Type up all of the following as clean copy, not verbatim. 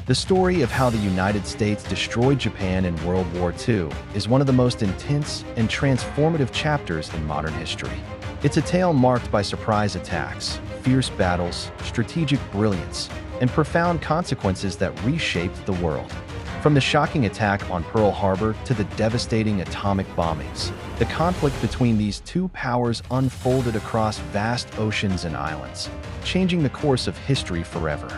The story of how the United States destroyed Japan in World War II is one of the most intense and transformative chapters in modern history. It's a tale marked by surprise attacks, fierce battles, strategic brilliance, and profound consequences that reshaped the world. From the shocking attack on Pearl Harbor to the devastating atomic bombings, the conflict between these two powers unfolded across vast oceans and islands, changing the course of history forever.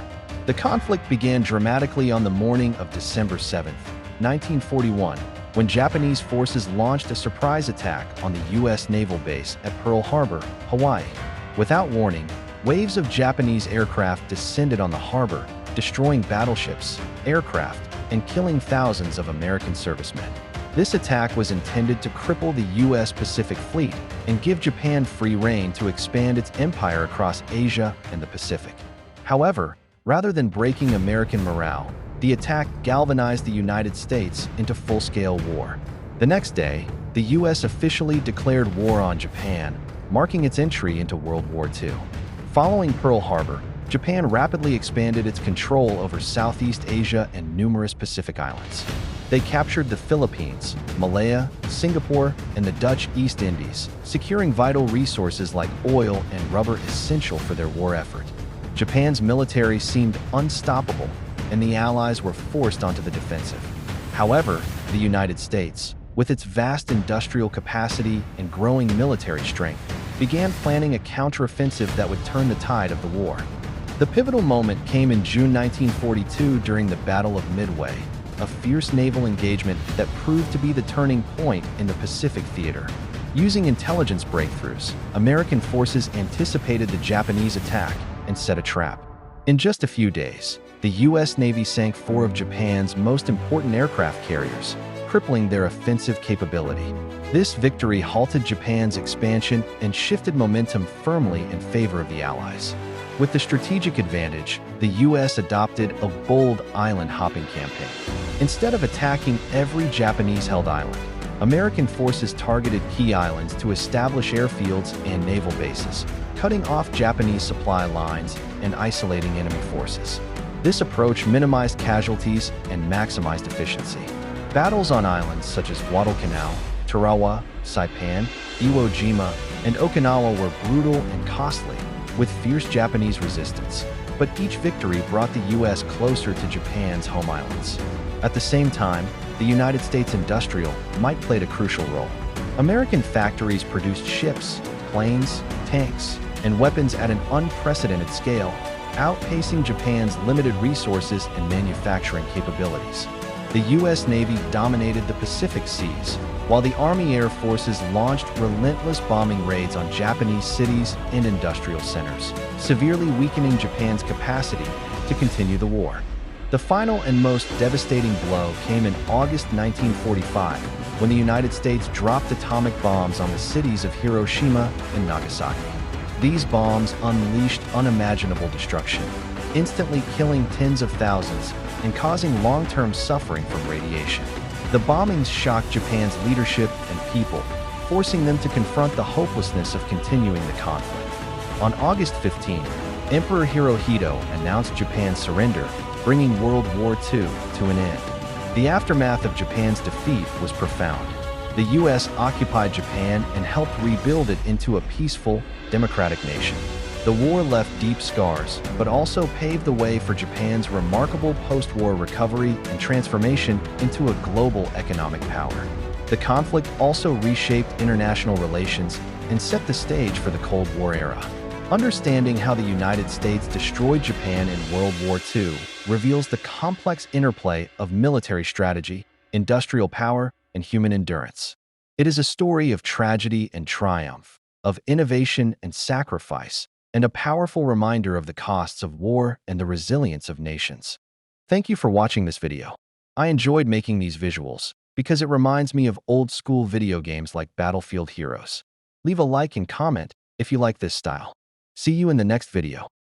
The conflict began dramatically on the morning of December 7, 1941, when Japanese forces launched a surprise attack on the U.S. naval base at Pearl Harbor, Hawaii. Without warning, waves of Japanese aircraft descended on the harbor, destroying battleships, aircraft, and killing thousands of American servicemen. This attack was intended to cripple the U.S. Pacific Fleet and give Japan free rein to expand its empire across Asia and the Pacific. However, rather than breaking American morale, the attack galvanized the United States into full-scale war. The next day, the U.S. officially declared war on Japan, marking its entry into World War II. Following Pearl Harbor, Japan rapidly expanded its control over Southeast Asia and numerous Pacific islands. They captured the Philippines, Malaya, Singapore, and the Dutch East Indies, securing vital resources like oil and rubber essential for their war effort. Japan's military seemed unstoppable, and the Allies were forced onto the defensive. However, the United States, with its vast industrial capacity and growing military strength, began planning a counteroffensive that would turn the tide of the war. The pivotal moment came in June 1942 during the Battle of Midway, a fierce naval engagement that proved to be the turning point in the Pacific theater. Using intelligence breakthroughs, American forces anticipated the Japanese attack and set a trap. In just a few days, the U.S. Navy sank 4 of Japan's most important aircraft carriers, crippling their offensive capability. This victory halted Japan's expansion and shifted momentum firmly in favor of the Allies. With the strategic advantage, the U.S. adopted a bold island-hopping campaign. Instead of attacking every Japanese-held island, American forces targeted key islands to establish airfields and naval bases, cutting off Japanese supply lines and isolating enemy forces. This approach minimized casualties and maximized efficiency. Battles on islands such as Guadalcanal, Tarawa, Saipan, Iwo Jima, and Okinawa were brutal and costly, with fierce Japanese resistance, but each victory brought the U.S. closer to Japan's home islands. At the same time, the United States industrial might played a crucial role. American factories produced ships, planes, tanks, and weapons at an unprecedented scale, outpacing Japan's limited resources and manufacturing capabilities. The U.S. Navy dominated the Pacific seas, while the Army Air Forces launched relentless bombing raids on Japanese cities and industrial centers, severely weakening Japan's capacity to continue the war. The final and most devastating blow came in August 1945, when the United States dropped atomic bombs on the cities of Hiroshima and Nagasaki. These bombs unleashed unimaginable destruction, instantly killing tens of thousands and causing long-term suffering from radiation. The bombings shocked Japan's leadership and people, forcing them to confront the hopelessness of continuing the conflict. On August 15, Emperor Hirohito announced Japan's surrender, bringing World War II to an end. The aftermath of Japan's defeat was profound. The U.S. occupied Japan and helped rebuild it into a peaceful, democratic nation. The war left deep scars, but also paved the way for Japan's remarkable post-war recovery and transformation into a global economic power. The conflict also reshaped international relations and set the stage for the Cold War era. Understanding how the United States destroyed Japan in World War II reveals the complex interplay of military strategy, industrial power, and human endurance. It is a story of tragedy and triumph, of innovation and sacrifice, and a powerful reminder of the costs of war and the resilience of nations. Thank you for watching this video. I enjoyed making these visuals because it reminds me of old-school video games like Battlefield Heroes. Leave a like and comment if you like this style. See you in the next video.